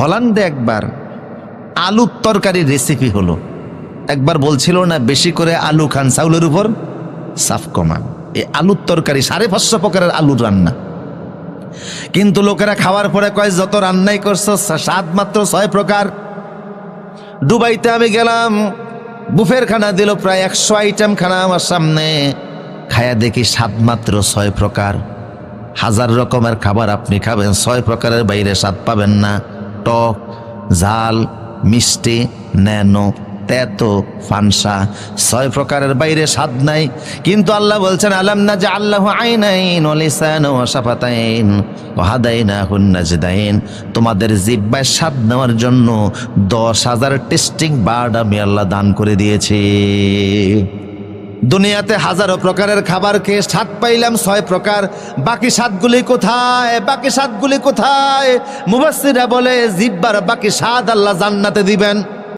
হল্যান্ডে একবার আলুর তরকারির রেসিপি হলো। একবার বলছিল না বেশি করে আলু খান, চাউলের উপর সাফ কমান। এই আলুর তরকারি 550 প্রকারের আলুর রান্না, কিন্তু লোকেরা খাওয়ার পরে কয় যত রান্নাই করছো স্বাদ মাত্র 6 প্রকার। দুবাইতে আমি গেলাম, বুফের খানা দিল প্রায় 100 আইটেম খানা আমার সামনে, খায়া দেখি স্বাদ মাত্র 6 প্রকার। 1000 রকমের খাবার আপনি খাবেন, 6 প্রকারের বাইরে স্বাদ পাবেন না। টক, ঝাল, মিষ্টি, ন্যানো, তেতো, ফানসা, 6 প্রকারের বাইরে স্বাদ নাই। কিন্তু আল্লাহ বলছেন আলাম নাজআল্লাহু আইনাইন ওয়া লিসানান ওয়া শাফাতাইন ওয়া হাদাইনাহুন নাজদাইন। তোমাদের জিহ্বায় স্বাদ নেওয়ার জন্য 10,000 টেস্টিং বার্ড আমি আল্লাহ দান করে দিয়েছি। দুনিয়াতে হাজারো প্রকারের খাবার খেয়ে স্বাদ পাইলাম 6 প্রকার, বাকি স্বাদগুলি কোথায়? বাকি স্বাদগুলি কোথায়? মুফাসসিররা বলে জিহ্বার বাকি স্বাদ আল্লাহ জান্নাতে দিবেন।